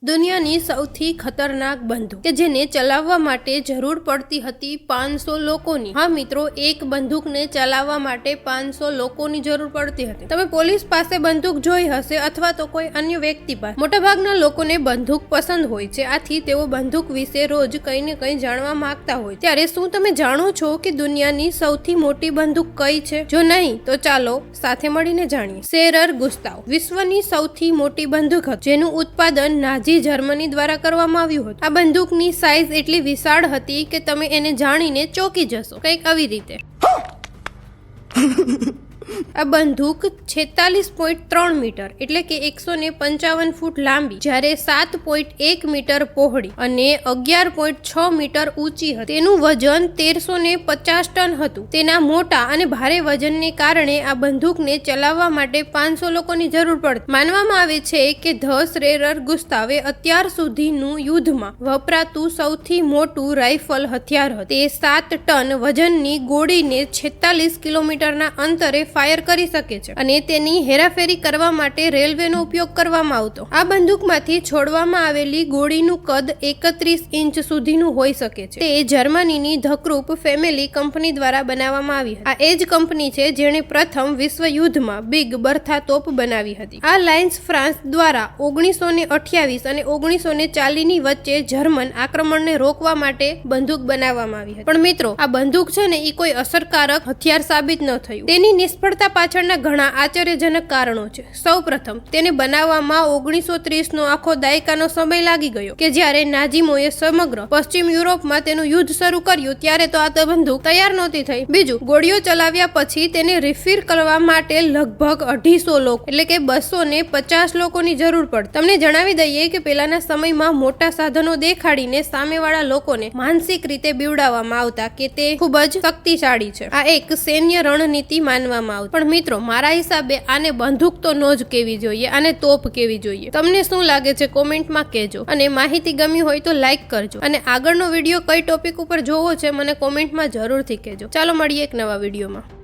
દુનિયાની સૌથી ખતરનાક બંદૂક કે જેને ચલાવવા માટે જરૂર પડતી હતી 500 લોકોની। હા મિત્રો, એક બંદૂકને ચલાવવા માટે 500 લોકોની જરૂર પડતી હતી। તમે પોલીસ પાસે બંદૂક જોઈ હશે અથવા તો કોઈ અન્ય વ્યક્તિ પાસે। મોટાભાગના લોકોને બંદૂક પસંદ હોય છે, આથી તેઓ બંદૂક વિશે રોજ કંઈ ને કંઈ જાણવા માંગતા હોય। ત્યારે શું તમે જાણો છો કે દુનિયાની સૌથી મોટી બંદૂક કઈ છે? જો નહીં તો ચાલો સાથે મળીને જાણીએ। શેરર ગુસ્તાવ વિશ્વની સૌથી મોટી બંદૂક હતી, જેનું ઉત્પાદન નાઝી જર્મની દ્વારા કરવામાં આવ્યું હતું। આ બંદૂકની સાઇઝ એટલી વિશાળ હતી કે તમે એને જાણીને ચોંકી જશો, કંઈક આવી રીતે। આ બંદૂક 46.3 મીટર એટલે કે 155 ફૂટ લાંબી, જ્યારે 7.1 મીટર પહોળી અને 11.6 મીટર ઊંચી હતી। તેનું વજન 1350 ટન હતું। તેના મોટા અને ભારે વજનને કારણે આ બંદૂકને ચલાવવા માટે 500 લોકોની જરૂર પડતી। માનવામાં આવે છે કે ધ શેરર ગુસ્તાવ અત્યાર સુધીનું યુદ્ધમાં વપરાતું સૌથી મોટું રાઇફલ હથિયાર હતું। તે 7 ટન વજનની ગોળીને 46 કિલોમીટરના અંતરે ફાયર કરી શકે છે અને તેની હેરાફેરી કરવા માટે રેલવેનો ઉપયોગ કરવામાં આવતો। આ બંદૂકમાંથી છોડવામાં આવેલી ગોળીનું કદ 31 ઇંચ સુધીનું હોઈ શકે છે। તે જર્મનીની ધ કૃપ ફેમિલી કંપની દ્વારા બનાવવામાં આવી હતી। આ એ જ કંપની છે જેણે પ્રથમ વિશ્વ યુદ્ધમાં બિગ બર્થા તોપ બનાવી હતી। આ લાયન્સ ફ્રાન્સ દ્વારા 1928 અને 1940 ની વચ્ચે જર્મન આક્રમણને રોકવા માટે બંદૂક બનાવવામાં આવી હતી। પણ મિત્રો, આ બંદૂક છે ને એ કોઈ અસરકારક હથિયાર સાબિત ન થયું। તેની નિષ્ફળતા પાછળના ઘણા આશ્ચર્યજનક કારણો છે। સૌપ્રથમ, તેને બનાવવામાં 1930 નો આખો દાયકાનો સમય લાગી ગયો કે જ્યારે નાઝીમોએ સમગ્ર પશ્ચિમ યુરોપમાં તેનું યુદ્ધ શરૂ કર્યું ત્યારે તો આ બંદૂક તૈયાર નહોતી થઈ। બીજું, ગોળીઓ ચલાવ્યા પછી તેને રિફિર કરવા માટે લગભગ 250 લોકો એટલે કે 250 લોકોની જરૂર પડતી। તમને જણાવી દઈએ કે પહેલાના સમયમાં મોટા સાધનો દેખાડીને સામેવાળા લોકોને માનસિક રીતે બીવડાવવામાં આવતા કે તે ખૂબ જ શક્તિશાળી છે। આ એક સૈન્ય રણનીતિ માનવામાં આવતી। પણ મિત્રો, મારા હિસાબે આને બંદૂક તો ન જ કેવી જોઈએ, આને તોપ કેવી જોઈએ। તમને શું લાગે છે કોમેન્ટમાં કહેજો, અને માહિતી ગમી હોય તો લાઈક કરજો, અને આગળનો વિડીયો કઈ ટોપિક ઉપર જોવો છે મને કોમેન્ટમાં જરૂરથી કહેજો। ચાલો મળીએ એક નવા વિડીયોમાં।